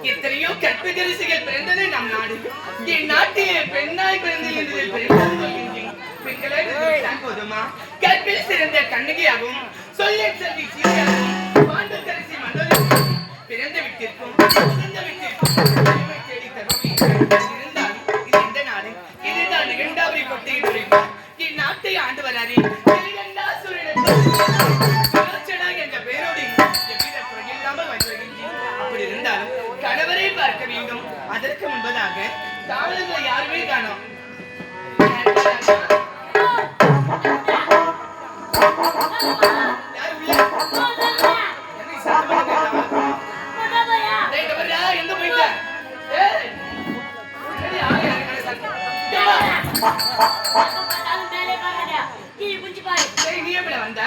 எத்தனையோ கற்பகரிசிகள் பிறந்தது நம் நாடு. என் நாட்டிலே பெண்ணாய் பிறந்தது பெண்களாக போதுமா? கற்பில் சிறந்த கண்ணகியாகவும் சொல்ல செல்வி சீதையாகவும் பாண்டகரிசி மண்டலம் பிறந்த விட்டிருக்கும் தேடி தரும் இருந்தாலும் இது எந்த நாடு? இதுதான் இரண்டாவது கொட்டையை என் நாட்டை ஆண்டு வராரே என்ற பெயரோடு எவ்வித குறையில்லாமல் வந்து வருகின்றேன். அப்படி இருந்தாலும் கணவரை பார்க்க வேண்டும். அதற்கு முன்பதாக தாமதங்களை யாருமே காணோம். எந்த போயிட்ட நீ எப்படி வந்த?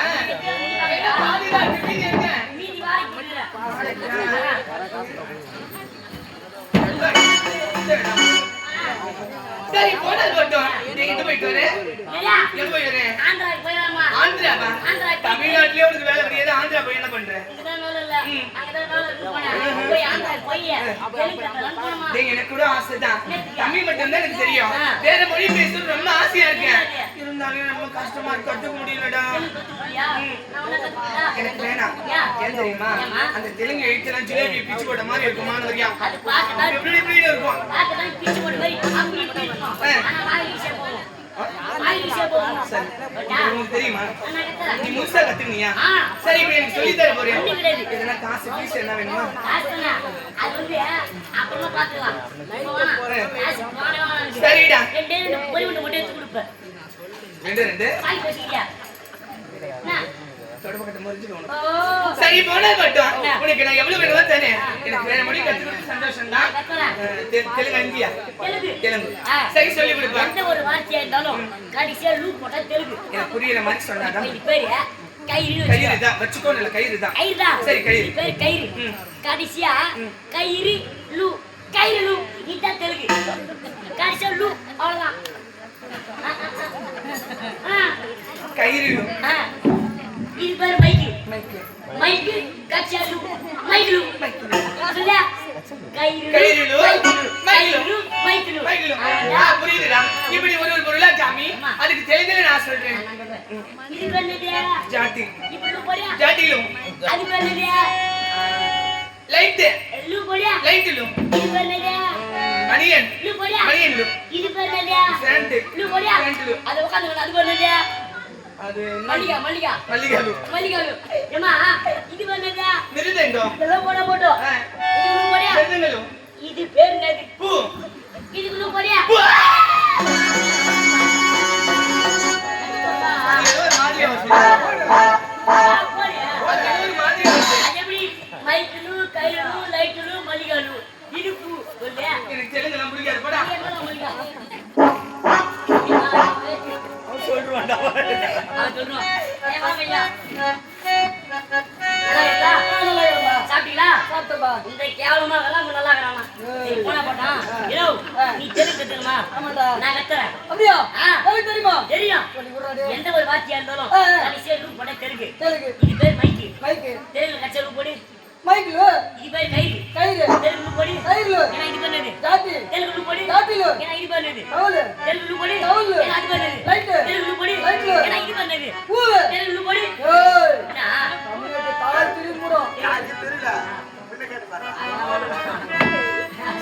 சரி போனது போட்டோம். எங்க போயிட்டு வர? எங்க போய் வர? ஆந்திராவா? தமிழ்நாட்டிலே ஒரு வேலை கிடையாது. ஆந்திரா போய் என்ன பண்ற? எனக்கு கூட ஆசைதான். தமிழ் மட்டும் தான் எனக்கு தெரியும். வேற மொழி பேசணும் ரொம்ப ஆசையா இருக்கேன். இருந்தாலும் ரொம்ப கஷ்டமா இருக்கு. கத்துக்க முடியலடா. எனக்கு வேணாம். ஏன் தெரியுமா? அந்த தெலுங்கு எழுத்தெல்லாம் ஜிலேபி பிச்சு போட்ட மாதிரி இருக்குமான்னு வரியா? எப்படி எப்படி இருக்கும்? சரி உங்களுக்கு தெரியுமா நீ முழுசா கத்துக்கினியா சரி இப்ப எனக்கு சொல்லி தர போறேன் எதனா காசு பீஸ் என்ன வேணுமா சரிடா ரெண்டு சரி போனா மட்டும் உனக்கு நான் எவ்வளவு வேணுமோ தானே எனக்கு வேற மொழி கத்துக்கிறது சந்தோஷம் தான் தெலுங்கு இந்தியா தெலுங்கு சரி சொல்லி கொடுப்பா எந்த ஒரு வார்த்தையா இருந்தாலும் கடைசியா லூ போட்டா தெலுங்கு எனக்கு புரியுற மாதிரி சொன்னாதான் இது பேரு கயிறு கயிறு தான் வச்சுக்கோன்னு இல்ல கயிறு தான் சரி கயிறு பேரு கயிறு கடைசியா கயிறு லூ இதான் தெலுங்கு கடைசியா லூ அவ்வளவுதான் கயிறு இது பேரு மைக்கு கச்சா லூ மைக்கு சொல்ல கயிறு புரியுதுடா இப்படி ஒரு பொருளா காமி அதுக்கு தெலுங்குல நான் சொல்றேன் இது என்னது ஜாதி இப்படி போறியா ஜாதிலு அது என்னது லைட் லூ போறியா லைட் லூ இது என்னது மணியன் லூ போறியா மணியன் லூ இது என்னது சாண்ட் லூ போறியா சாண்ட் லூ அது உட்கார்ந்து அது என்னது அது மல்லிகா லூ ஏமா இது என்னது மிருதங்கம் இதெல்லாம் போடோ இது லூ போறியா மிருதங்கம் இது பேர் என்னது பூ இது லூ போறியா எனக்கு தெலுங்குலாம் புரியாது போடா சொல்றான்டா சாப்பிட்டீங்களா இந்த கேவலமா எல்லாம் நல்லா இருக்கிறானா போனா போட்டா நீ தெலுங்கு கத்துக்கணுமா நான் கத்துறேன் அப்படியா தெரியுமா தெரியும் எந்த ஒரு வாத்தியா இருந்தாலும் கடைசியா லூ போட தெலுங்கு இது பேர் மைக்கு தெலுங்கு கச்சா லூ போடு மைக்லு இது பேர் கயிறு தெலுங்கு போடு கயிறு ஏன்னா இது பண்ணது ஜாதி தெலுங்கு போடு ஜாதிலு ஏன்னா இது பண்ணது தவுலு தெலுங்கு போடு தவுலு ஏன்னா இது பண்ணது லைட் தெலுங்கு போடு லைட் ஏன்னா இது பண்ணது பூவு தெலுங்கு போடு ஏய் ஏன்னா தமிழுக்கு தாய் திரும்புறோம்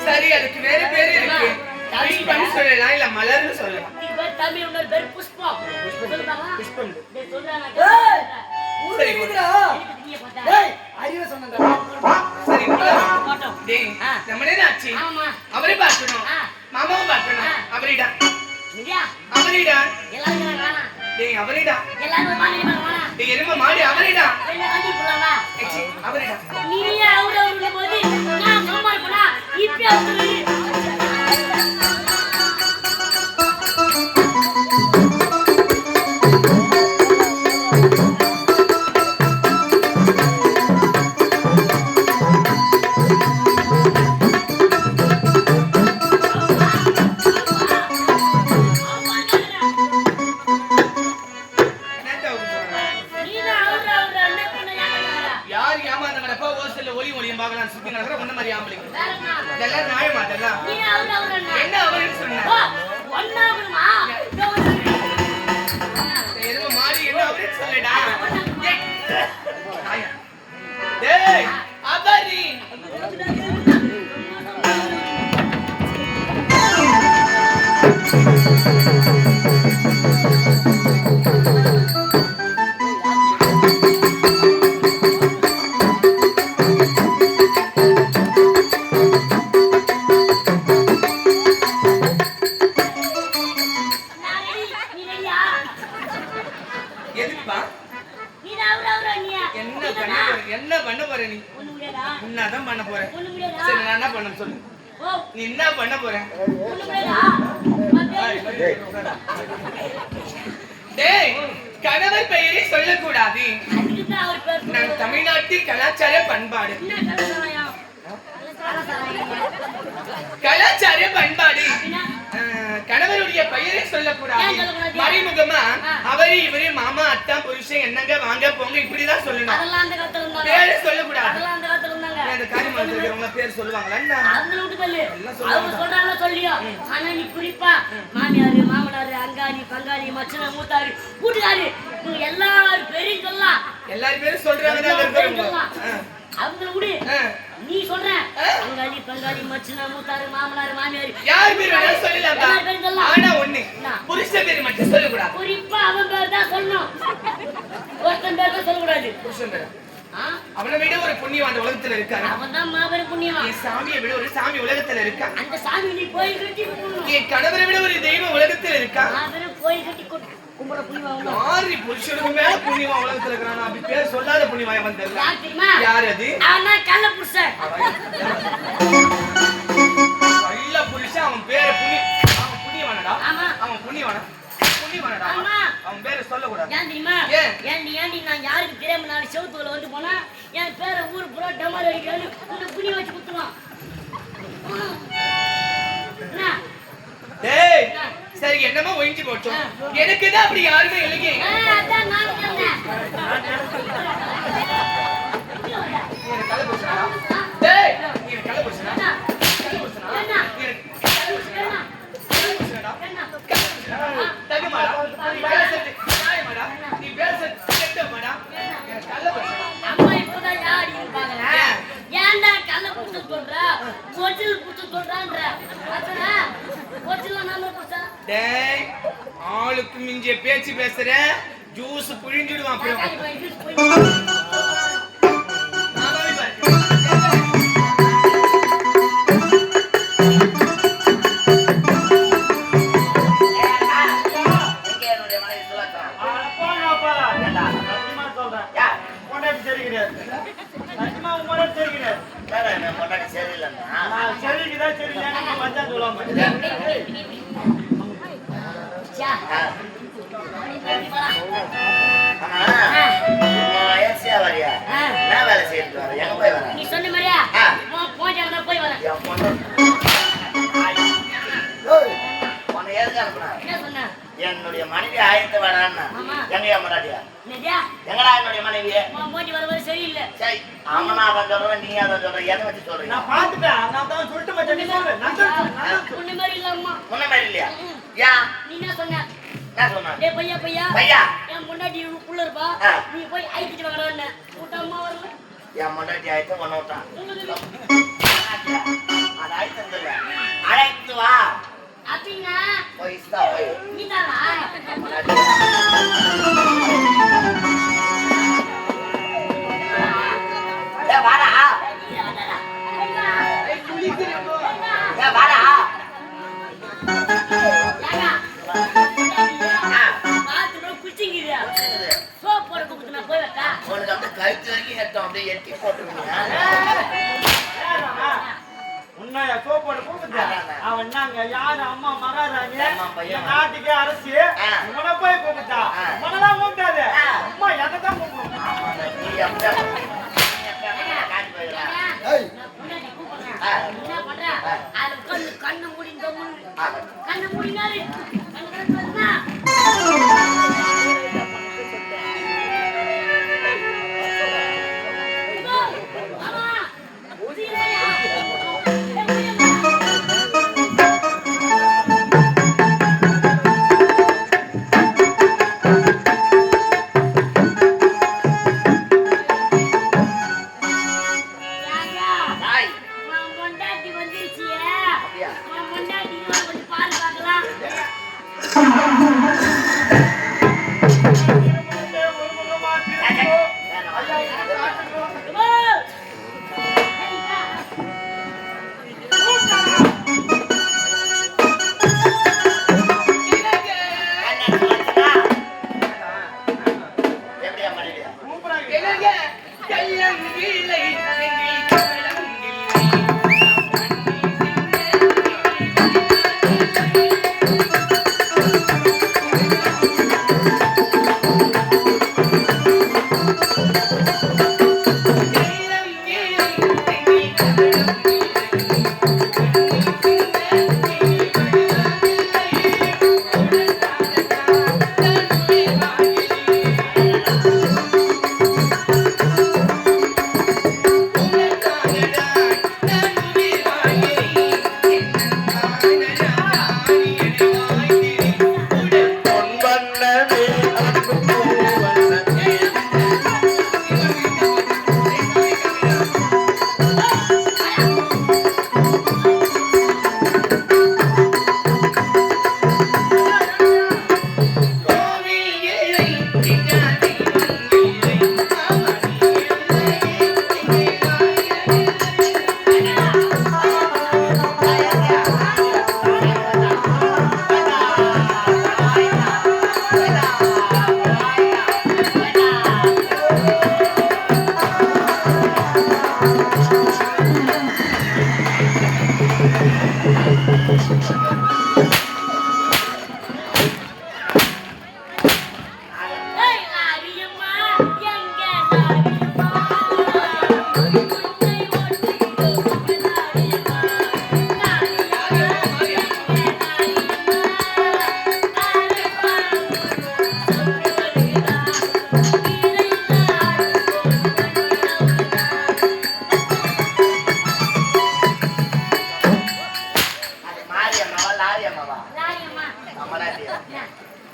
சரி அதுக்கு வேற பேரு இருக்கு புஷ்பம் சொல்லலாம் இல்ல மலர்னு சொல்லலாம் இது பேர் தமிழ் இன்னொரு பேர் புஷ்பம் சொல்லுவாங்க புஷ்பம் டேய் சொல்றாங்க ஏய் ஊரு இருக்குடா நீங்க பார்த்தா டேய் அறிவு சொன்னடா சரி போட்டோம் டேய் நம்மளே ஆச்சு ஆமா அவரே பார்க்கணும் மாமாவும் பார்க்கணும் அவரிடா இந்தியா அவரிடா எல்லாரும் வேணா டேய் அவரிடா எல்லாரும் வாங்க வாங்க டேய் எருமை மாடி அவரிடா என்ன கட்டி போலாமா அவரிடா நீயே அவரு போது நான் சும்மா இருப்பனா இப்ப அவரு இதெல்லாம் நியாய மாட்டேல்லாம் என்ன அவருன்னு சொன்ன எருமை மாடி என்ன அவருன்னு சொல்லடா டேய் அபரி என்ன பண்ண போற நீ என்னதான் பண்ண போற சரி நான் என்ன பண்ண சொல்லு நீ என்ன பண்ண போற டேய் கணவர் பெயரை சொல்லக்கூடாது நான் தமிழ்நாட்டின் கலாச்சார பண்பாடு கலாச்சார பண்பாடு கணவருடைய பெயரை சொல்லக்கூடாது மறைமுகமா அவரு இவரு மாமா அத்தா புருஷன் என்னங்க வாங்க போங்க இப்படிதான் சொல்லணும் பேரு சொல்லக்கூடாது அந்த காரியமா உங்க பேர் சொல்லுவாங்களா ஆனா நீ குறிப்பா மாமியாரு மாமனாரு அங்காளி பங்காளி மச்சன மூத்தாரு கூட்டுக்காரு எல்லாரும் பேரையும் சொல்லலாம் எல்லாரும் பேரும் சொல்றாங்க அவங்கள விடு நீ சொல்ற அங்காளி பங்காளி மச்சனா மூத்தாரு மாமனார் மாமியார் யார் பேர் வேணாலும் சொல்லலாம் எல்லார் பேரும் சொல்லலாம். ஆனா ஒண்ணு புருஷன் பேர் மட்டும் சொல்லக்கூடாது குறிப்பா அவன் பேர் தான் சொல்லணும் ஒருத்தன் பேர் தான் சொல்லக்கூடாது புருஷன் பேர் ஆ? அவனை விட ஒரு புண்ணியவான் அந்த உலகத்துல இருக்காரு அவன் தான் மாபெரும் புண்ணியவான் என் சாமியை விட ஒரு சாமி உலகத்துல இருக்கா அந்த சாமி நீ கோயில் கட்டி கும்பிடணும் என் கணவரை விட ஒரு தெய்வம் உலகத்துல இருக்கா மாபெரும் கோயில் கட்டி கும்பிட புண்ணியவான் யாரு புருஷனுக்கு மேல புண்ணியவான் உலகத்துல இருக்கிறான் அப்படி பேர் சொல்லாத புண்ணியவான் வந்தது யார் தெரியுமா யார் அது அவன் தான் கள்ள புருஷன் நல்ல புருஷன் அவன் பேர அவன் புண்ணியவானடா ஆமா. அவன் புண்ணியவானடா ஆமா. அவன் பேரை சொல்லக்கூடாது ஏன் தெரியுமா ஏன்? ஏண்டி நான் யாருக்கு தெரியாம நாலு செவுத்துல வந்து போனா என் பேரை ஊர் பூரா டமால் அடிக்கிறான்னு உன்னை புண்ணி வச்சு குத்துவான் என்ன? டேய் சரி என்னமோ ஒழிஞ்சு போச்சோம் எனக்கு தான் அப்படி யாருமே இல்லையே அதான் நானும் சொன்னேன். நீ எனக்கு கள்ள புருஷனா டேய் நீ எனக்கு கள்ள புருஷனா என்ன? கள்ள புருஷனா என்ன? நீ எனக்கு கள்ள புருஷனா கள்ள புருஷனா என்ன? தகுமாடா நீ பேசுறது நியாயமாடா நீ பேசுறது கெட்டமாடா எனக்கு கள்ள புருஷனா அம்மா இப்பதான் யார் பாக்குறேன் ஏன்டா கள்ள புடிச்சு சொல்ற ஒட்டில் புடிச்சு சொல்றான்ற அத்தனா ஒட்டில நாம புடிச்சா டேய் ஆளுக்கு மிஞ்சிய பேச்சு பேசுற ஜூஸ் புழிஞ்சிடுவான் அப்புறம் காலி போய் ஜூஸ் போய் ஆமாவே பாரு ச்சா நீ சொன்ன மாதிரியா போயிட்டு போய் வரேன் என்ன சொன்ன என்னுடைய மனைவி ஆயத்த வேணான்னா ஆமா. எங்கயா மராட்டியா என்னடியா எங்கடா என்னுடைய மனைவி போயிட்டு வர சரியில்லை சரி அவனா அதான் சொல்றேன் நீ அதான் சொல்ற எதை வச்சு சொல்றீங்க நான் பாத்துட்டேன் நான் தான் சொல்லிட்டு மச்சான் நீ சொல்லு நான் சொல்றேன் உன்ன மாதிரி இல்லம்மா முன்ன மாதிரி இல்லையா யா நீ என்ன சொன்ன என்ன சொன்னான் டேய் பையா பையா பையா என் முன்னாடி உள்ள இருப்பா ஆ. நீ போய் ஐக்கிட்டு வாங்கறானே கூட்டமா வரல என் முன்னாடி ஆயத்த கொண்டு விட்டான் உங்களுக்கு அது ஆயத்தம் இல்ல அழைத்து வா அப்படின்னா போய் இஸ்தா போய் நீதானா ஏ வாடா ஏய் குளிக்கிறப்போ ஏ வாடா குச்சிங்கிறியா சோப் போட கூப்பிட்டு நான் போய் வரட்டா உனக்கு அப்படியே கழுத்து வரைக்கும் எட்டும் அப்படியே எட்டி போட்டுருவீங்க உன்னைய சோப்போட கூப்பிட்டு அவன் நாங்க யாரு அம்மா மகாராணி அம்மா பையன். நாட்டுக்கு அரசு ஆ. உன போய் கூப்பிட்டா ஆ. உனதான் கூப்பிட்டாது ஆ. அம்மா என்ன தான் கூப்பிடும் நீ அப்படியே காட்டி போயிடலாம் நான் முன்னாடி கூப்பிடுறேன் ஆ. என்ன பண்ற அது கண்ணு மூடி ஆ. கண்ணு மூடினாரு கண்ணு திறந்தா தாய் பொண்டாட்டி வந்துருச்சியே அப்படியா பொண்டாட்டி கொஞ்சம் பால் பார்க்கலாம் எப்படியா மனைவியா என்னங்க கள்ளம் இல்லை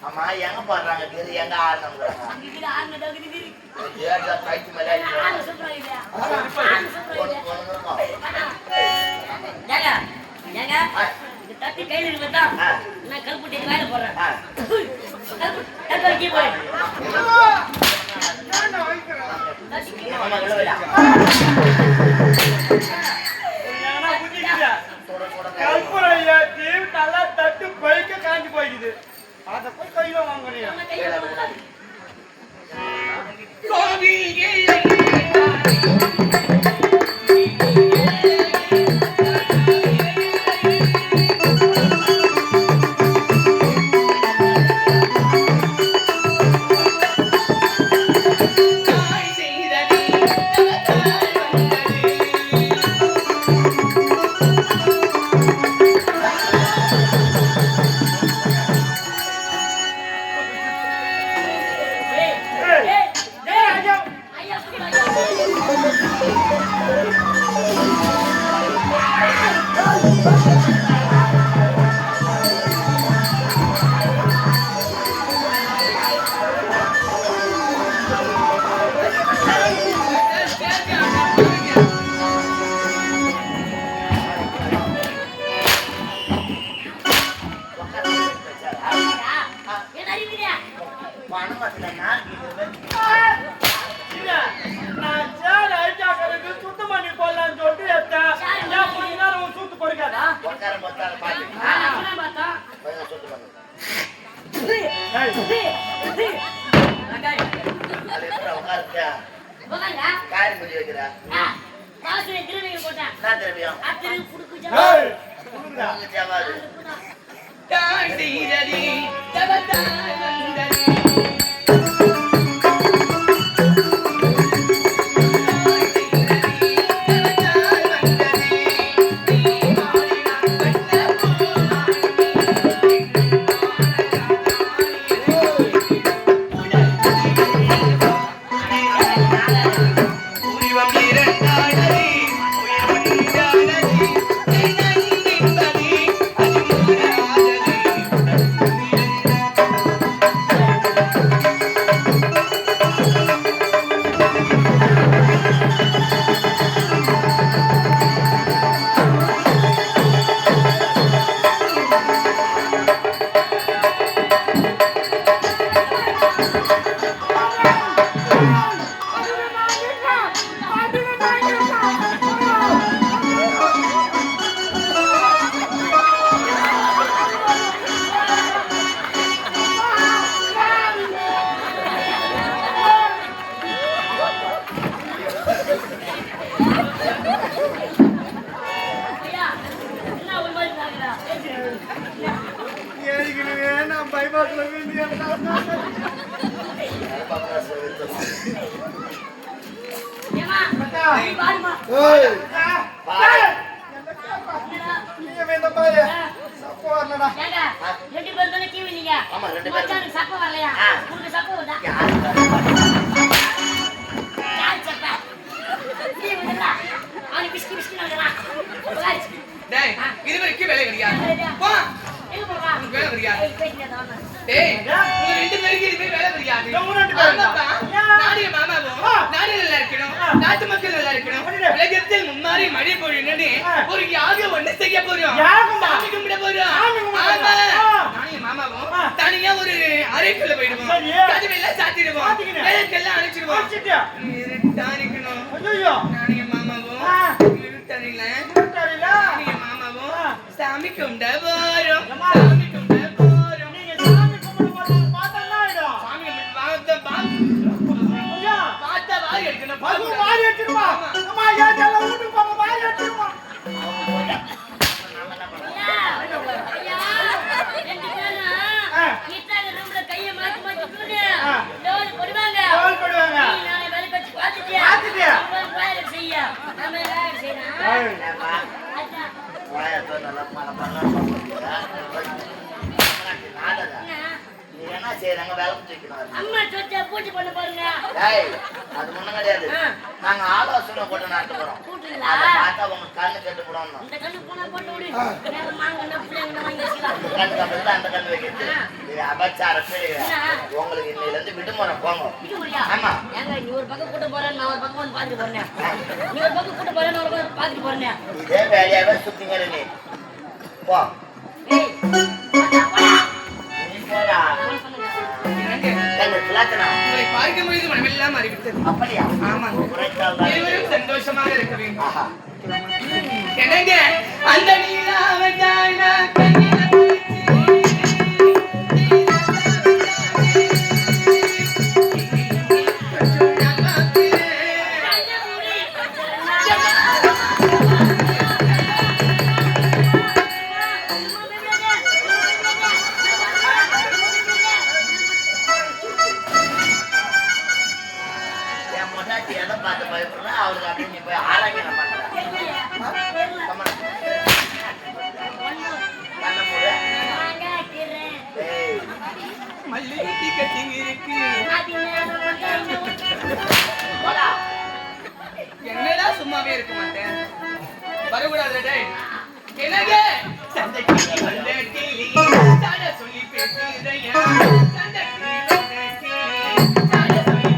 அம்மா எங்க போடுறாங்க எங்க ஆடுறாங்க தட்டி கையில இருக்கா நான் கல்புட்டி வேலை போடுறேன் நல்லா தட்டு பைக்க காஞ்சி போயிடுது அதை போய் கையில வாங்குறீங்க மாமாவும் தனியா ஒரு அறைக்குள்ள போயிடுவோம். கதவெல்லாம் சாத்திடுவோம். விளக்கெல்லாம் அணைச்சிடுவோம். இருட்டா இருக்கணும். நானும் என் மாமாவும் இருட்டறையில நானும் என் மாமாவும் சாமி கும்பிட போறோம். சாமி கும்பிட போறோம். பார்த்தா வாரி எடுக்கணும். என்ன செய்யறாங்க? வேலை தூக்கணும். அம்மா சொச்சா பூச்சி பண்ண பாருங்க. அது ஒண்ணும் கிடையாது. நாங்க ஆலோசனை போட்டு நடத்த போறோம். அதை பார்த்தா உங்க கண்ணு கெட்டு போடணும். இந்த கண்ணு போனா போட்டு விடு. நேரம் மாங்கண்ணா பிள்ளைங்க வாங்கி வச்சுக்கலாம். கண்ணு கம்பத்துல அந்த கண்ணு வைக்கிறது இது அபச்சார பேரு. உங்களுக்கு இன்னையில இருந்து விடுமுறை போங்க. ஆமா. ஏங்க நீ ஒரு பக்கம் கூட்ட போறேன், நான் ஒரு பக்கம் வந்து பாத்துட்டு போறேன். நீ ஒரு பக்கம் கூட்ட போறேன், நான் ஒரு பக்கம் பாத்துட்டு போறேன். இதே வேலையாவே சுத்திங்க நீ. போ. ஏய் போடா. நீ போடா. உங்களை பார்க்கும் பொழுது மனமெல்லாம் அறிவித்தது. அப்படியா? ஆமாங்க. இருவரும் சந்தோஷமாக இருக்க வேண்டும். ஆஹா. என்னங்க அந்த நீலாவதான அவருக்கு அப்படி நீ போய் ஆராய்ச்சி பண்ற மல்லிகை கட்டிங்க இருக்கு. என்னடா சும்மாவே இருக்க மாட்டேன். வரக்கூடாது டேய். என்னங்க சந்தைக்கு வந்த கிளி தட சொல்லி பேசுதையா. சந்தைக்கு வந்த கிளி தட சொல்லி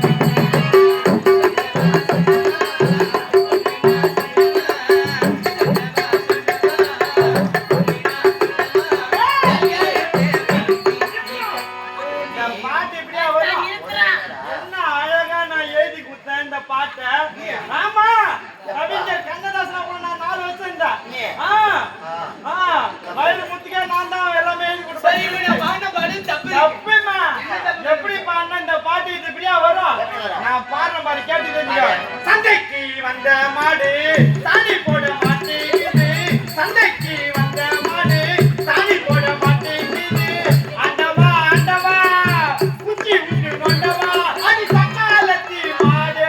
சந்தைக்கு வந்த மாடு தானி போட மாட்டேங்குது. சந்தைக்கு வந்த மாடு தானி போட மாட்டேங்குது. ஆண்டவா ஆண்டவா குச்சி விட்டு கொண்டவா அடி சக்காலத்தி மாடு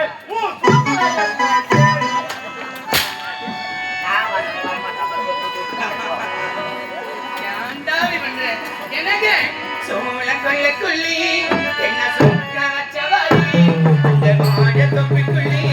எனக்கு சோழ கொள்ளி என்ன சொக்காச்சவாடி அந்த மாட தொப்பிக்குள்ளி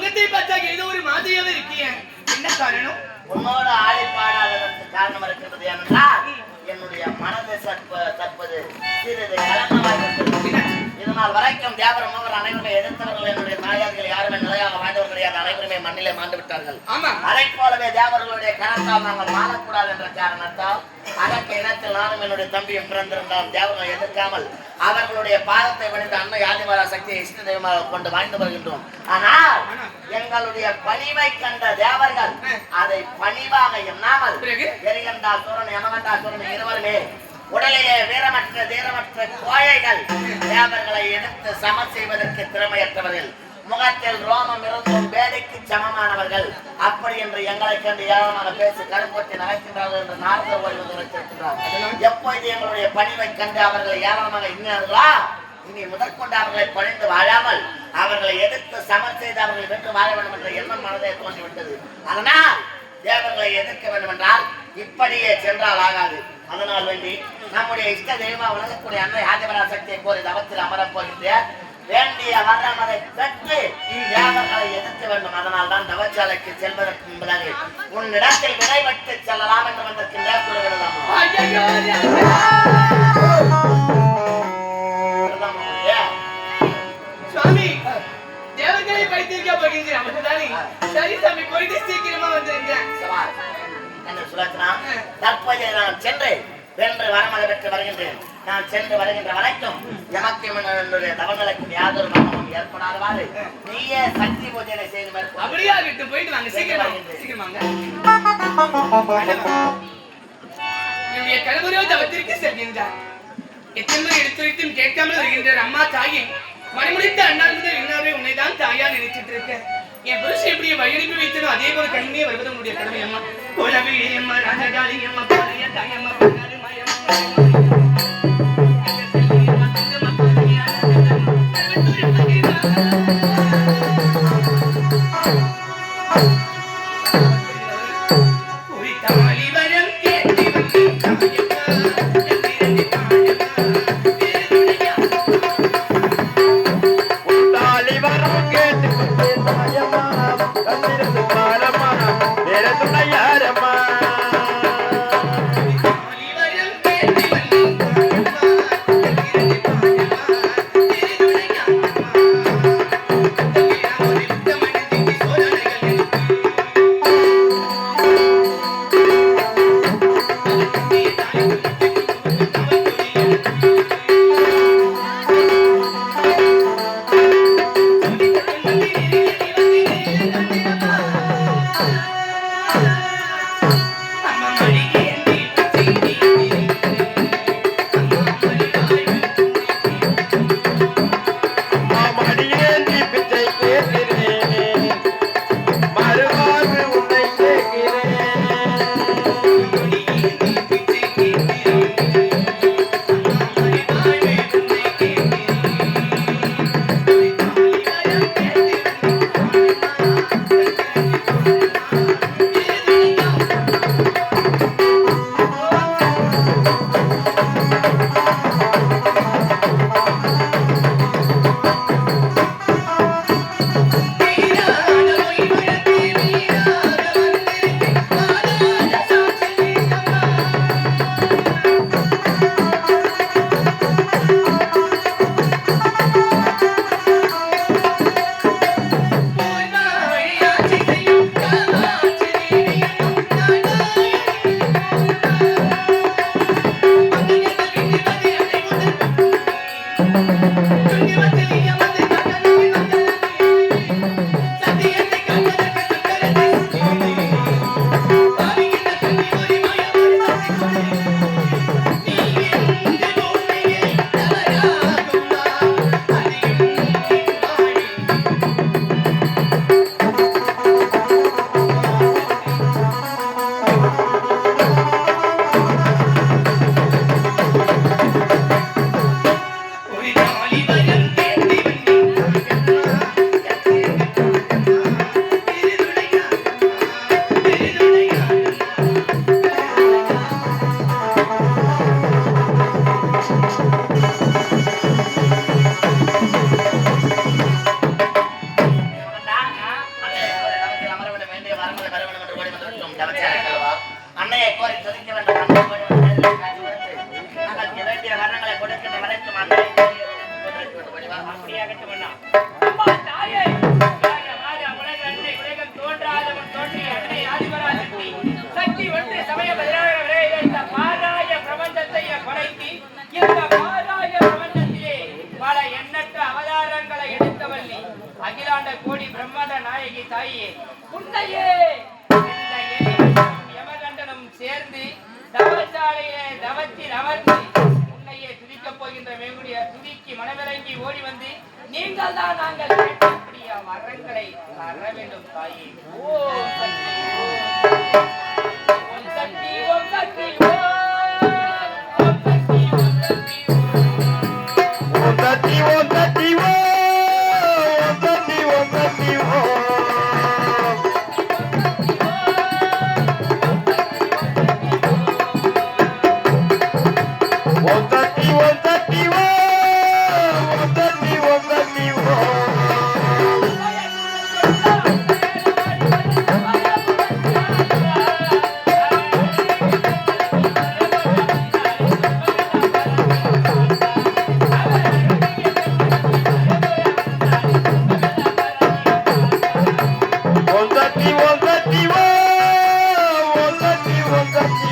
முகத்தை பார்த்தா ஏதோ ஒரு மாதிரியாவே இருக்கியே, என்ன காரணம்? உன்னோட ஆளைப்பாடாததற்கு காரணம் இருக்கின்றது என்றால் என்னுடைய மனதை தற்பது சிறிது கலங்கமாக இருக்கிறது. இதனால் வரைக்கும் வியாபாரம் அனைவருமே எதிர்த்தவர்கள் என்னுடைய தாயார்கள் யாருமே நிலையாக வாழ்ந்தவர் கிடையாது. அனைவருமே மண்ணிலே மாண்டு விட்டார்கள். அதை போலவே தேவர்களுடைய கணத்தால் நாங்கள் மாறக்கூடாது என்ற காரணத்தால் அதற்கு இனத்தில் நானும் என்னுடைய தம்பியும் பிறந்திருந்தால் தேவர்களை எதிர்க்காமல் அவர்களுடைய பாதத்தை விழுந்து அன்னை ஆதிவார சக்தியை இஷ்ட தெய்வமாக கொண்டு வாழ்ந்து வருகின்றோம். ஆனால் எங்களுடைய பணிவை கண்ட தேவர்கள் அதை பணிவாக எண்ணாமல் எரிகண்டா சூரன் யமகண்டா சூரன் இருவருமே உடலிலே வீரமற்ற தீரமற்ற கோழைகள் தேவர்களை எடுத்து சம செய்வதற்கு திறமையற்றவர்கள், முகத்தில் ரோமம் இருந்தும் வேலைக்கு சமமானவர்கள். அப்படி என்று எங்களை கண்டு ஏராளமாக பேசி கருப்பொட்டி நகைக்கின்றார்கள் என்று நாரத ஓய்வு வைத்திருக்கின்றார். எப்பொழுது எங்களுடைய பணிவை கண்டு அவர்களை ஏராளமாக எண்ணினார்களா, இனி முதற்கொண்டு அவர்களை பணிந்து வாழாமல் அவர்களை எதிர்த்து சமர் செய்து அவர்களை வென்று வாழ வேண்டும் என்ற எண்ணம் மனதை தோன்றிவிட்டது. அதனால் தேவர்களை எதிர்க்க வேண்டும் என்றால் இப்படியே சென்றால் ஆகாது. அதனால் வேண்டி நம்முடைய இஷ்ட தெய்வமா உலகக்கூடிய அன்னை ஆதிபரா சக்தியை கோரி தவத்தில் அமரப் போகின்ற வேண்டிய வரமரை பெற்று தேவர்களை எதிர்க்க வேண்டும். அதனால் தான் தவச்சாலைக்கு செல்வதற்கு முன்பதாக உன்னிடத்தில் விடைபட்டு செல்லலாம் என்று வந்திருக்கின்ற குழுவிடலாம். சுவாமி, தேவர்களை படித்திருக்க போகின்றேன். அவர்தானே? சரி சாமி, போயிட்டு சீக்கிரமா வந்துருந்தேன். தற்போது நான் சென்று வென்று வரமலை பெற்று வருகின்றேன். நான் சென்று வருகின்ற வரைக்கும் எமக்கு என்னுடைய தவங்களுக்கு யாதொரு மரணமும் ஏற்படாதவாறு நீயே சக்தி பூஜனை செய்து அப்படியா விட்டு போயிட்டு வாங்க. சீக்கிரமா சீக்கிரமாங்க. என்னுடைய கணவரோ தவத்திற்கு செல்கின்றார். எத்தனை எடுத்துரைத்தும் கேட்காமல் வருகின்றார். அம்மா தாயே, மணிமுடித்த அண்ணால் முதல் இன்னாரை உன்னைதான் தாயா நினைச்சிட்டு இருக்கேன். என் புருஷன் எப்படி வழியனுப்பி வைத்தனோ அதே போல கண்ணியே வருவது உன்னுடைய கடமை. அம்மா கோலவிழி அம்மா ராஜகாளி அம்மா பாளைய தாயம்மா பொன்னாரு மாயம்மா வரங்களை பெற வேண்டும் என்று ஓடி வந்திருக்கும் தவச்சாரங்களவா அன்னையை கோரி துதிக்க வேண்டும் அன்னை ஓடி வந்து நேரில் காட்சி கொடுத்து தங்களுக்கு வேண்டிய வரங்களை கொடுக்கின்ற வரைக்கும் அன்னையை கோரி கொண்டிருக்க வேண்டும் வடிவா அப்படியாகட்டும் அண்ணா. அம்மா தாயே, உலகமாத உலக அன்னை, உலகம் தோன்றாதவன் தோன்றிய அன்னை ஆதிபராசக்தி, சக்தி ஒன்று சமய பதினாறு இந்த பாராய பிரபஞ்சத்தை படைத்து இந்த பாராய பிரபஞ்சத்திலே பல எண்ணற்ற அவதாரங்களை எடுத்தவள்ளி அகிலாண்ட கோடி பிரம்மாண்ட நாயகி தாயே, உன்னையே இந்த எலிகளும் யமகண்டனும் சேர்ந்து தவசாலையிலே தவத்தில் அமர்ந்து உன்னையே துதிக்கப் போகின்ற மேகுடிய துதிக்கு மனமிறங்கி ஓடி வந்து நீங்கள் தான் நாங்கள் கேட்கக்கூடிய வரங்களை தர வேண்டும் தாயே. ஓம் சக்தி, ஓம் சக்தி, ஓம் சக்தி, ஓம் சக்தி, ஓம் சக்தி, ஓம் சக்தி ஓம் சக்தி ஓம் சக்தி ஓம் சக்தி ஓம் ஓம் சக்தி ஓம் சக்தி ஓம் சக்தி ஓம் சக்தி ஓம் ஓம் சக்தி ஓம் சக்தி ஓம் சக்தி ஓம் சக்தி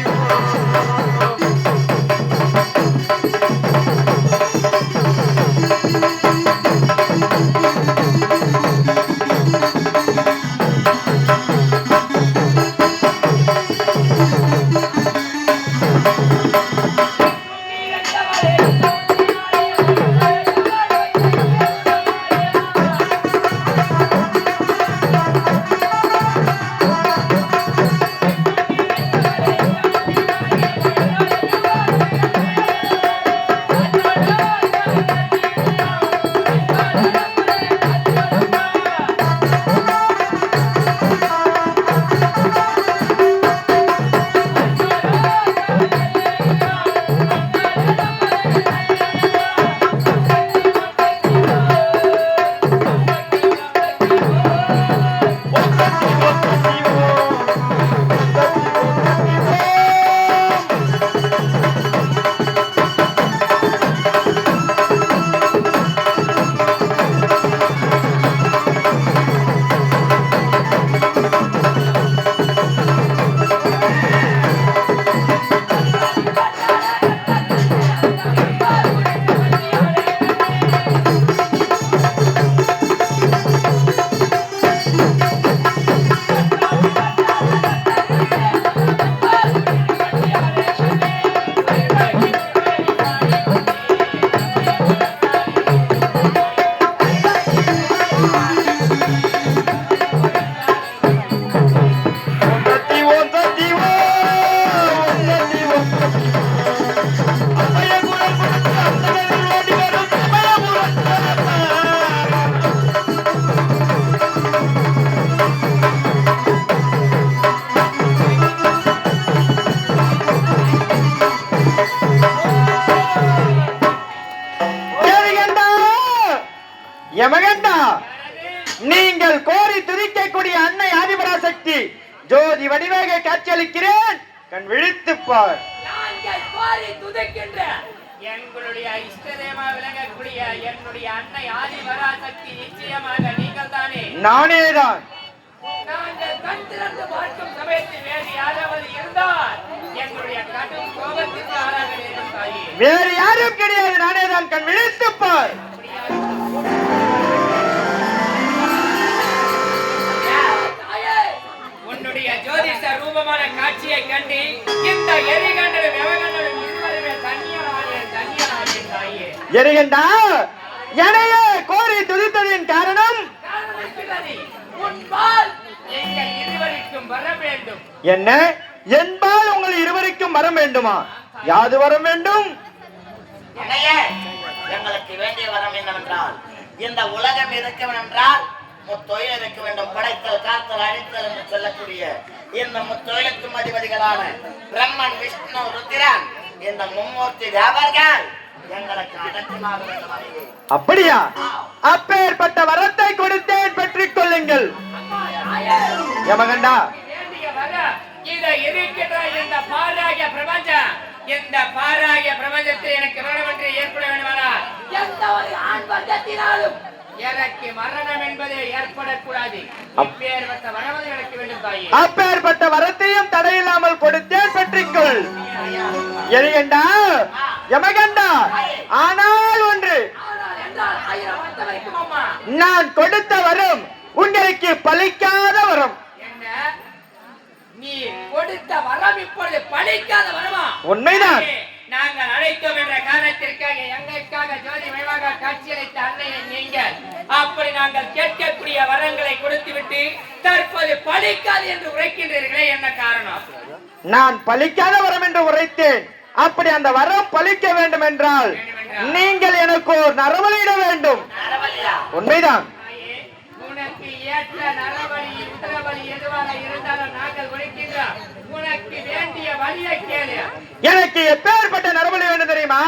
யமகண்டா, நீங்கள் கோரி துதிக்கக்கூடிய அன்னை ஆதிபராசக்தி ஜோதி வடிவாக காட்சியளிக்கிறேன், கண் விழித்துப் பார். நாங்கள் கோரி துதிக்கின்ற எங்களுடைய இஷ்டதேவா விளங்கக்கூடிய என்னுடைய அன்னை ஆதிபராசக்தி நிச்சயமாக நீங்கள் தானே? நானேதான். நாங்கள் கண் திறந்து பார்க்கும் சமயத்தில் வேறு யாராவது இருந்தால் எங்களுடைய கடும் கோபத்திற்கு ஆளாக நேரும் தாயே. வேறு யாரும் கிடையாது, நானேதான், கண் விழித்துப் பார். உன்னுடைய ஜோதிஷ ரூபமான காட்சியை கண்டு இந்த எரிகண்டலும் யமகண்டலும் இருவருமே தன்னியனாலே தாயே. எரிகண்டா, எனையே கோரி துதித்ததின் காரணம் உன்பால் எங்கள் இருவருக்கும் வர வேண்டும். என்ன? என்பால் உங்கள் இருவருக்கும் வரம் வேண்டுமா? யாது வரம் வேண்டும்? அன்னையே, எங்களுக்கு வேண்டிய வரம் என்னவென்றால் இந்த உலகம் இருக்க வேண்டுமென்றால் முத்தொழில் இருக்க வேண்டும். படைத்தல், காத்தல், அழித்தல் என்று சொல்லக்கூடிய இந்த முத்தொழிலுக்கும் அதிபதிகளான பிரம்மன், விஷ்ணு, ருத்திரன் இந்த மும்மூர்த்தி தேவர்கள் எங்களுக்கு அடக்கமாக வேண்டும். அப்படியா? அப்பேற்பட்ட வரத்தை கொடுத்தேன், பெற்றுக் கொள்ளுங்கள். அம்மா தாயே, யமகண்டா வேண்டிய வரம் இதை இருக்கின்ற இந்த பாராகிய பிரபஞ்சம், இந்த பாராகிய பிரபஞ்சத்தில் எனக்கு மரணம் என்று ஏற்பட வேண்டுமானால் எந்த ஒரு ஆண் வர்க்கத்தினாலும் எனக்கு மரணம் என்பது ஏற்படக்கூடாது. அப்பேற்பட்ட வரவது எனக்கு வேண்டும் தாயே. அப்பேற்பட்ட வரத்தையும் தடையில்லாமல் கொடுத்தேன், பெற்றிக்கொள். எலிகண்டா யமகண்டா, ஆனால் ஒன்று, ஆனால் என்றால் 1000 வருஷம் வரைக்கும் அம்மா. நான் கொடுத்த வரம் உங்களுக்கு பலிக்காத வரம். என்ன நீ கொடுத்த வரம் இப்பொழுது பலிக்காத வரமா? உண்மைதான். நாங்கள் அழைத்தோம் என்ற காரணத்திற்காக எங்களுக்காக ஜோதி மயமாக காட்சியளித்த அன்னையை நீங்கள் அப்படி நாங்கள் கேட்கக்கூடிய வரங்களை கொடுத்துவிட்டு தற்போது பலிக்காது என்று உரைக்கின்றீர்களே, என்ன காரணம்? நான் பலிக்காத வரம் என்று உரைத்தேன். அப்படி அந்த வரம் பலிக்க வேண்டும் என்றால் நீங்கள் எனக்கு ஒரு நரபலியிட வேண்டும். உண்மைதான். தாயே, உனக்கு ஏற்ற நரபலி உத்தரபலி எதுவாக இருந்தாலும் நாங்கள் உரைக்கின்றோம். உனக்கு வேண்டிய வழியை கேளு. எனக்கு எப்பேற்பட்ட நரபலி வேண்டும் தெரியுமா?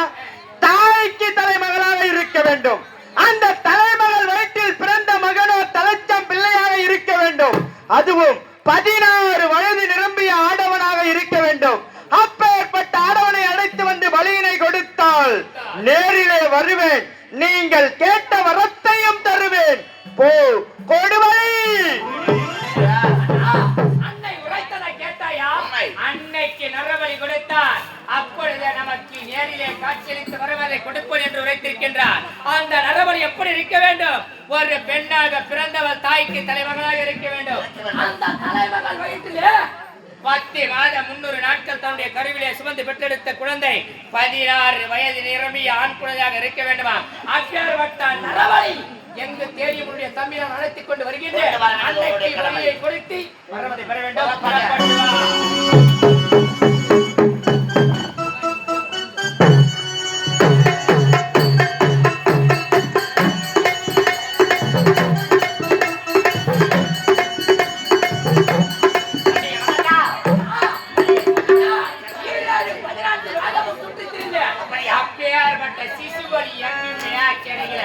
தாய்க்கு தலைமகளாக இருக்க வேண்டும். அந்த தலைமகள் வயிற்றில் பிறந்த மகனோ தலைச்சம் பிள்ளையாக இருக்க வேண்டும். அதுவும் 16 வயது நிரம்பிய ஆடவனாக இருக்க வேண்டும். அப்பேற்பட்ட ஆடவனை அழைத்து வந்து பலியினை கொடுத்தால் நேரிலே வருவேன். நீங்கள் கேட்ட வரத்தையும் தருவேன். போ கொடுவழி. அன்னை உரைத்ததை கேட்டாயா? அன்னைக்கு நரபலி கொடுத்தார். அப்பொழுது நமக்கு நேரிலே காட்சியளித்து வருவதை கொடுப்போம் என்று உரைத்திருக்கின்றார். அந்த நரபலி எப்படி இருக்க வேண்டும்? ஒரு பெண்ணாக பிறந்தவள் தாய்க்கு தலைமகளாக இருக்க வேண்டும். அந்த தலைமகள் வயிற்றிலே 10 மாதம் 300 நாட்கள் தன்னுடைய கருவிலே சுமந்து பெற்றெடுத்த குழந்தை 16 வயது நிரம்பிய ஆண் குழந்தையாக இருக்க வேண்டுமா? அப்பேற்பட்ட நரபலி எங்கு தேடி உன்னுடைய தம்பியை அழைத்துக் கொண்டு வருகின்றேன். அன்னைக்கு வழியை கொடுத்து வரவதை பெற வேண்டும். அப்பேற்பட்ட சிசுபலி எங்குமே கிடைக்கல.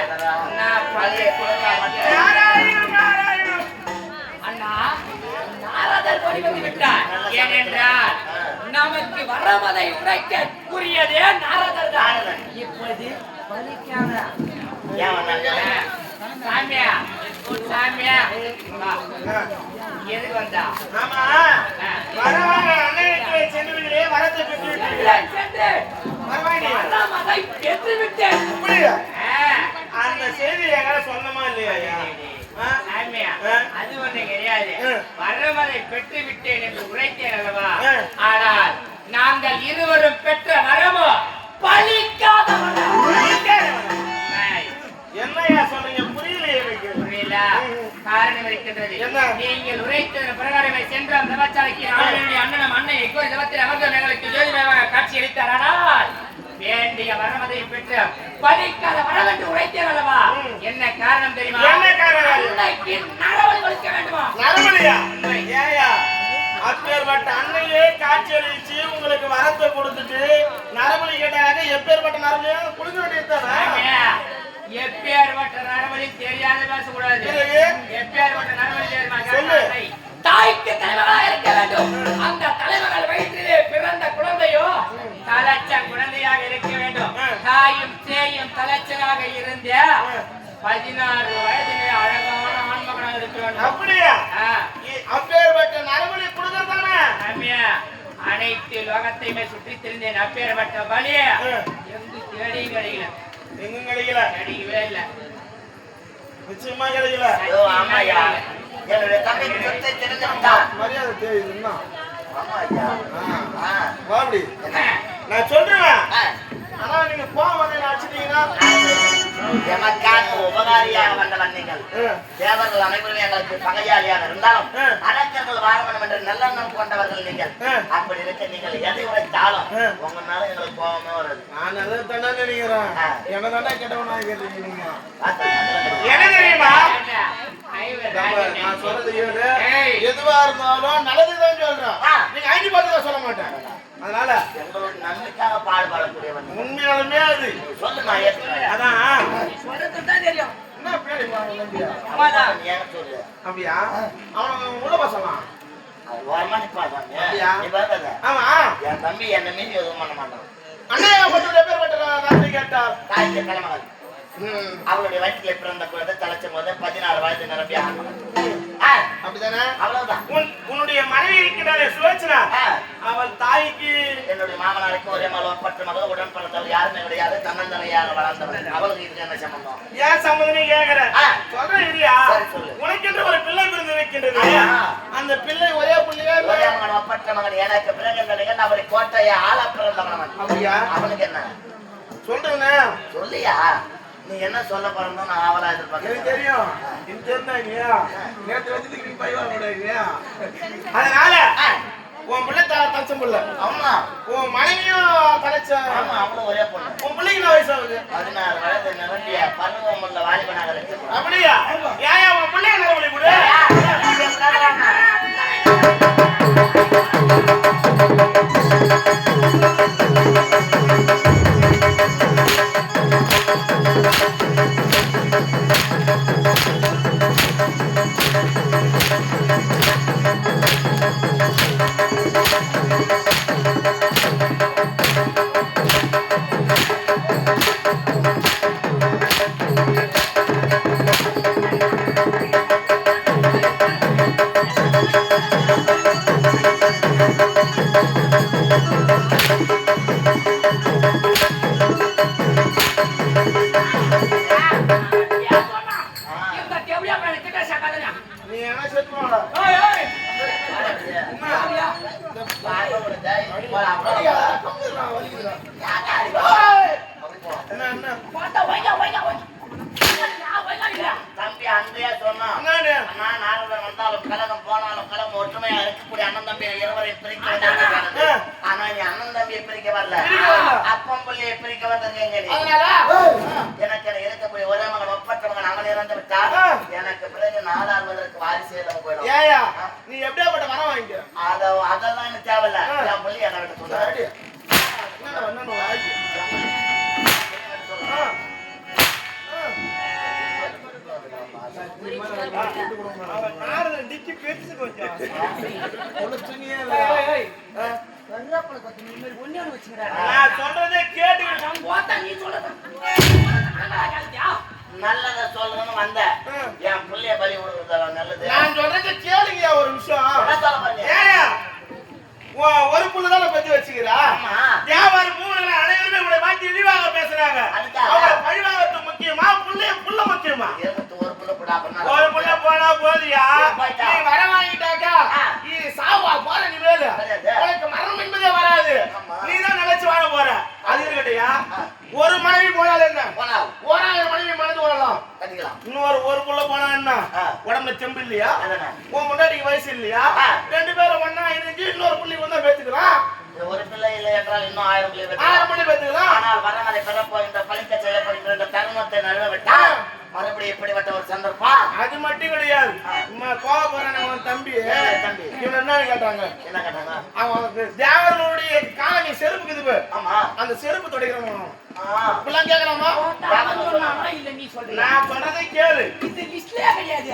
அண்ணா நாரதர் பலி வந்து விட்டார். ஏனென்றால் நமக்கு வரவதை உரைக்க கூறியதே நாரதர் தான். இப்போது பலிக்காம சாமியா சாமியா எதுக்கு வந்தா? ஆமா வரவாங்க அன்னைக்கு சென்றுவிலே வரத்தை பெற்று சென்று வரவாங்க வரவதை பெற்று விட்டேன். அப்படியா? அந்த செய்தி எங்க சொன்னமா இல்லையா? சாமியா அது ஒண்ணு கிடையாது. வரவதை பெற்று விட்டேன் என்று உரைத்தேன் அல்லவா? ஆனால் நாங்கள் இருவரும் பெற்ற வரமோ பலிக்காத வரம். என்னையா சொல்றீங்க? புரியலையே எனக்கு. புரியல. காரணம் இருக்கின்றது. என்ன? நீங்கள் உரைத்ததன் பிரகாரமே சென்ற அந்த தவச்சாலைக்கு நானுடைய அண்ணனும் அன்னை இப்போ தவத்தில் அமர்ந்த எங்களுக்கு ஜோதிமயமாக காட்சி அளித்தார். ஆனால் வேண்டிய வரமதை பெற்று பலிக்காத வரம் என்று உரைத்தேன் அல்லவா? என்ன காரணம் தெரியுமா? என்ன காரணம்? அன்னைக்கு நரபலி கொடுக்க வேண்டுமா? நரபலியா? ஏயா அப்பேற்பட்ட அன்னையே காட்சி அளிச்சு உங்களுக்கு வரத்தை கொடுத்துட்டு நரபலி கேட்டாங்க. எப்பேற்பட்ட நரபலியும் கொடுக்க வேண்டியதுதானே? எப்பேற்பட்ட நரபலி தெரியாத பேசக்கூடாது. எப்பேற்பட்ட நரபலி சொல்லு. தெரியுமா? தாய்க்கு தலைமகளாக இருக்க வேண்டும். அந்த தலைமகள் வயிற்றிலே பிறந்த குழந்தையோ தலைச்ச குழந்தையாக இருக்க வேண்டும். தாயும் சேயும் தலைச்சனாக இருந்த 16 வயதிலே அழகான ஆண்மகனாக இருக்க வேண்டும். அப்படியா? அப்பேற்பட்ட நரபலி கொடுக்கறதானே? சாமியா அனைத்து லோகத்தையுமே சுற்றி திரிந்தேன். அப்பேற்பட்ட பலிய எங்கு தேடி கிடைக்கல. எங்கும் கிடைக்கல. கிடைக்கவே இல்லை. நிச்சயமா கிடைக்கல. ஆமாய்யா, என்னுடைய தம்பிக்கு சொத்தை தெரிந்து விட்டார். மரியாதை தெரியுதுன்னா ஆ. அப்படி நான் சொல்றேன். ஆனா நீங்க போக அடிச்சிட்டீங்கன்னா எமக்கான உபகாரியாக வந்தவன் நீங்கள். தேவர்கள் அனைவரும் எங்களுக்கு பகையாளியாக இருந்தாலும் அரக்கர்கள் வாழ வேண்டும் என்ற நல்லெண்ணம் கொண்டவர்கள் நீங்கள். அப்படி இருக்க நீங்கள் எதை உரைத்தாலும் உங்க மேல எங்களுக்கு கோபமே வருது. நான் நல்லது தானே நினைக்கிறேன். என்ன தானே கெட்டவனாக கேட்டீங்க. என்ன என்ன தெரியுமா? ஐவர் நான் சொல்றது எதுவா இருந்தாலும் நல்லதுதான் சொல்றேன். நீங்க 5 பார்த்து சொல்ல மாட்டேன். அதனால எங்களோட நன்மைக்காக பாடுபடக்கூடியவன் உண்மையாலுமே அது சொல்லுமா. அதான் சொல்றதுதான் தெரியும். என்ன அம்மாதான். நீ ஏன் சொல்லு அப்படியா அவன் உள்ள பசலாம் அது ஓரமா நிப்பாதாங்க அப்படியா? நீ பாருங்க ஆமா என் தம்பி என்ன மீறி எதுவும் பண்ண மாட்டான் அண்ணா பட்டு பேர் பட்டு ராத்திரி கேட்டா தாய்க்கு தலைமகள் அவளுடைய வயிற்றுல பிறந்த குழந்தை தலைச்சும் போது 16 வயது நிரம்பி அப்படிதானே அவ்வளவுதான் உன்னுடைய மனைவி இருக்கிறாரே சுலோச்சனா அவள் தாய்க்கு என்னுடைய மாமனாருக்கு ஒரே மகள் ஒப்பற்ற மகள் உடன் பிறந்தவர் யாருமே கிடையாது தன்னந்தனையாக வளர்ந்தவர் அவளுக்கு இதுக்கு என்ன சம்பந்தம் ஏன் சம்பந்தம் கேக்குற சொல்றேன் இல்லையா சரி, சொல்லு. உனக்கென்று ஒரு பிள்ளை பிறந்து வைக்கின்றது அந்த பிள்ளை ஒரே பிள்ளையா ஒரே மகன் ஒப்பற்ற மகன் எனக்கு பிறகு இந்த நிகழ்ந்து அவரை கோட்டையை ஆள பிறந்தவன் அப்படியா அவனுக்கு என்ன சொல்றேனே சொல்லியா நீ என்ன சொல்ல போறோம்னு நான் ஆவலா எனக்கு எதிர்பார்க்கிறேன் தெரியும் இது தெரிந்தா இல்லையா நேற்று வந்து நீ பைவா கூட இல்லையா அதனால உன் பிள்ளை தலைச்சம் பிள்ளை ஆமா உன் மனைவியும் தலைச்ச ஆமா அவளும் ஒரே பொண்ணு உன் பிள்ளைக்கு என்ன வயசு ஆகுது 16 வயது நிரம்பிய பருவம் உள்ள வாலிபனாக இருக்கு அப்படியா ஏன் உன் பிள்ளைய நிலவழி கொடு இந்த டேபிளா மேல கிட்ட சகாதனா. நீ என்ன செத்துவாடா ஏய் ஏய். என்ன என்ன பாத்தா வைங்க வைங்க வைங்க. நான் வைங்க இல்ல. தம்பி அங்கேயே சொன்னான் என்னடா அண்ணா நானும் வந்தாலும் கலகம் போனாலும் கலகம் ஒற்றுமையா இருக்கக்கூடிய அண்ணன் தம்பியை இருவரையும் பிரிக்க வந்திருக்கிறது. ஆனா நீ அண்ணன் தம்பியை பிரிக்க வரல அப்பம் பிள்ளையை பிரிக்க வந்திருக்கீங்க நீ. எனக்கு இருக்கக்கூடிய ஒரே மகன் ஒப்பற்ற மகன் அவன் இறந்து விட்டால் எனக்கு பிறகு 4 வாரிசு இல்லாம போயிடும். ஏயா நீ எப்படியாப்பட்ட மரம் வாங்கிக்க அதெல்லாம் எனக்கு தேவையில்ல என் பிள்ளை என்ன விட்டு சொல்றாரு என்னடா என்னன்னு வாங்கி அவன் நாரத டிக்கி பெருசு கொஞ்சம் ஒண்ணு துணியே ஒண்ணே வச்சுக்கறேன். நான் சொல்றதே கேட்டு நான் போட்டா நீ சொல்றது. நல்லத சொல்லணும்னு வந்த என் பிள்ளைய பலி கொடுக்குறது நல்லது. நான் சொல்றதே கேளுங்கயா ஒரு நிமிஷம் என்ன சொல்ல போறீங்க? ஏயா ஒரு புள்ளதான பத்தி வச்சுக்கிறா ஆமா. வியாபாரம் மூணுல அனைவருமே உங்களை மாத்தி இழிவாக பேசுறாங்க அதுக்காக? அவங்க பழிவாகத்து முக்கியமா புள்ள முக்கியமா இருபத்தி ஒரு புள்ள கூட அப்படின்னா ஒரு புள்ள போனா போதியா போயிட்டா. நீ வர வாங்கிட்டாக்கா நீ சாவா போற நீ மேல கிடையாது. உனக்கு மரணம் என்பதே வராது ஆமா. நீ தான் நினைச்சு வாழ போற அது இருக்கட்டையா ஒரு மனைவி போனாலும் என்ன போனால் 1000 மனைவி மனது வரலாம் கட்டிக்கலாம். இன்னொரு ஒரு புள்ள போனா என்ன ஆ. உடம்புல தெம்பு இல்லையா அதானே. உன் முன்னாடிக்கு வயசு இல்லையா ஆ. 2 பேரும் ஒண்ணா இருந்து இன்னொரு புள்ளி வந்தா பேத்துக்கலாம் ஒரு பிள்ளை இல்லை என்றால் இன்னும் 1000 பிள்ளை 6 பெற்றோம். புள்ளி பேத்துக்கலாம் ஆனால் வரமலை பெறப்போகின்ற பழிக்க செய்யப்படுகின்ற இந்த தருணத்தை நழுவவிட்டால் மறுபடியும் இப்படிப்பட்ட ஒரு சந்தர்ப்பம் அது மட்டும் கிடையாது கோவப்படுறான அவன் தம்பி தம்பி. இவன் என்ன கேட்டாங்க என்ன கேட்டாங்க? அவனுக்கு தேவனுடைய காலனி செருப்பு இதுவு ஆமா. அந்த செருப்பு துடைக்கிறவன் ஆ. இப்பெல்லாம் கேட்கலாமா போட்டா சொன்னா இல்ல நீ சொல்ற. நான் சொல்றதை கேளு இது லிஸ்ட்லயே கிடையாது.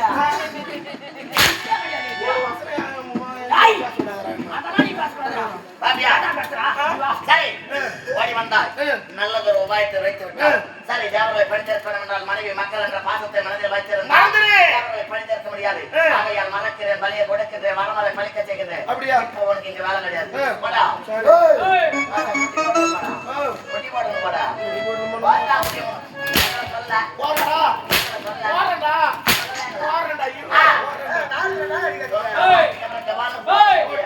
லிஸ்ட்லயே கிடையாது. ஒரு வசனம் டேய். பேசக்கூடாதுடா. அதெல்லாம் நீ பேசக்கூடாதுடா. பாபியா? அதான் பேசுறா. நீ வா. சரி ஓடி வந்தாய் ம். நல்லதொரு உபாயத்தை வைத்து விட்டார். ம். சரி தேவர்களை பணித்திருக்க வேண்டும் என்றால் மனைவி மக்கள் என்ற பாசத்தை மனதில் வைத்திருந்தால் மறந்துடு. தேவர்களை பணித்திருக்க முடியாது. ம். ஆகையால் மறக்கிறேன் பலியை கொடுக்கின்றேன் வரமலை பழிக்க செய்கின்றேன். அப்படியா? இப்போ உனக்கு இங்க வேலை கிடையாது. ம். போடா. சரி. ஏய். வாடா, குட்டி போடுங்க போடா. ஆ. குட்டி போடுங்க போடா. இப்படி போடணுமா? போடா, குட்டி போடுங்க. சொல்ல. போறடா. சொல்ல. போறடா. போறடா. ஆ. போறடா. ஏய். இவனுக்கு வாழ ஏய். போடு.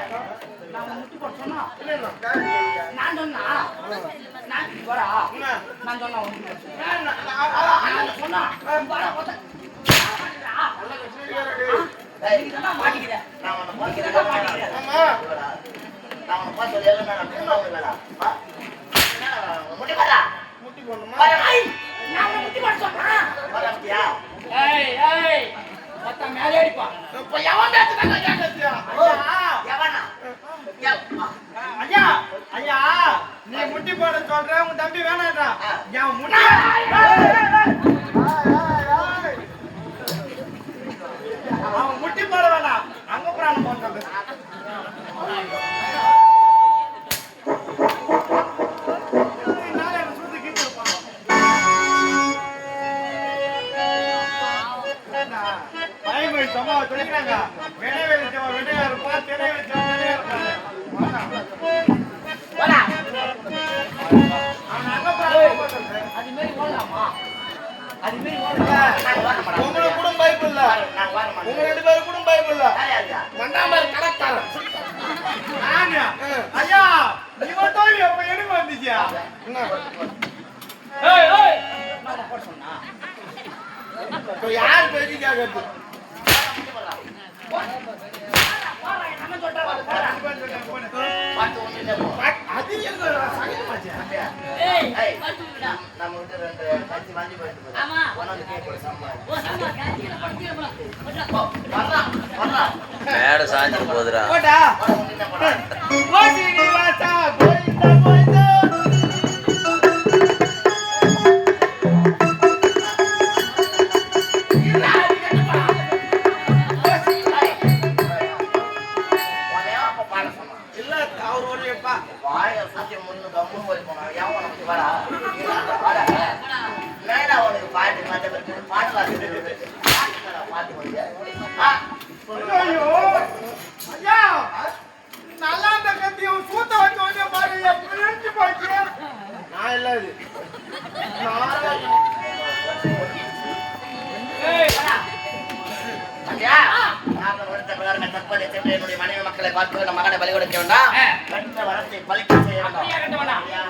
நான் முட்டி போட சொன்னா. என்னண்ணா? நான் சொன்னா. நான் போடா. என்ன? நான் சொன்னா ஒண்ணு. என்ன? நான் சொன்னா. போடா போடா. ஏய், இதெல்லாம் மாட்டிக்கிறேன். நான் உன்னை போட்டு இதெல்லாம் மாட்டிக்கிறேன். ஆமா. நான் உன்னை போட்டு சொல்லி எழுதுனா நான் திரும்ப உனக்கு வேணாம். வா. என்ன, முட்டி போடா. முட்டி போடணுமா? போடா, ஐ. நான் உன்னை முட்டி போட சொன்னா. போடா, முட்டியா? ஏய் ஏய். மொத்தம் மேலே அடிப்பான். இப்ப எவன் பேசுறாங்க கேட்கறியா? எவனா? ஐயா ஐயா நீ முட்டி போட சொல்ற உன் தம்பி வேணான்றா என் முட்டி போடா. அது மாதிரி ஓடலாமா? அது மாதிரி நாங்க வர மாட்டோம். உங்களுக்கு கூட பயப்படல. நாங்க வர மாட்டோம். உங்க 2 பேரும் கூட பயப்படல. யார் யாருக்கா? மண்டாமர் கலக்காரன். ஐயா நீ மட்டும் எப்ப எனக்கு வந்துச்சியா என்ன? ஏய் ஏய் நான் போட சொன்னா. இப்ப யார் பேசி கேக்குறது? நம்ம சொல்றா பாத்து ஒண்ணு இல்ல போ. அது எங்க சகஜமாச்சே. அப்படியா? ஏய் ஏய். பட்டு விடா நம்ம வீட்டு 2 கட்சி வாங்கி போயிட்டு போகுது. ஆமா. ஒண்ணு கேக் போடு சாம்பார். ஓ சம்மா காத்தில படுத்திர போடா போ, வர்றா, வர்றா. மேட சாஞ்சிட்டு போகுதுடா. போடா. போடா, ஒண்ணு இல்ல போடா. ஓ சீனிவாசா கோயிந்தா கோயிந்தா. உன்னை ஏன் அப்ப பாட சொன்னா? இல்ல அவரோடப்பா. வாயை சுத்தி முன்னு கம்முன்னு போய் போனான். ஏன் உனக்கு வாடா? வாடா. என்னடா உனக்கு பாட்டு மத்த பாடலாம் தெரியுது. பாட்டு போறியா? ஆ, ஐயோ ஐயா நல்லா அந்த கத்தியும் சூத்த வச்ச உடனே பாரு எப்படி நினைச்சு போச்சு நான் இல்ல இது. ஏய் வாடா பாத்தியா? நான் ஒருத்த பிரகாரம் தற்போதைய சென்று என்னுடைய மனைவி மக்களை பார்த்து நம்ம மகனை பலி கொடுக்க வேண்டாம். கட்ட வரத்தை பலிக்க செய்ய வேண்டாம். அப்படியே கட்ட வேண்டாம். ஐயா,